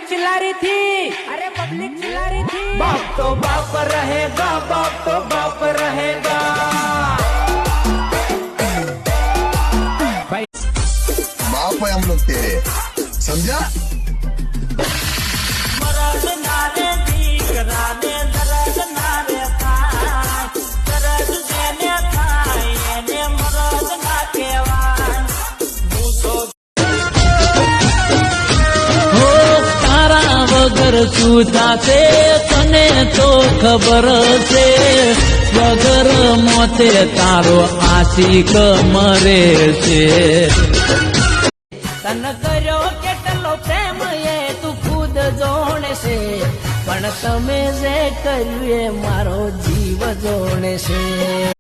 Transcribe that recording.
चिल्ला रही थी, अरे पब्लिक चिल्ला रही थी, बाप तो बाप रहेगा, बाप तो बाप रहेगा। भाई बाप है हम लोग तेरे, समझा? શું થાશે તને તો ખબર છે, વગર મોતે તારો આશિક મરે છે. તન કર્યો કેટલો પ્રેમ એ તું ખુદ જોણે છે, પણ તમે જે કર્યું એ મારો જીવ જોણે છે.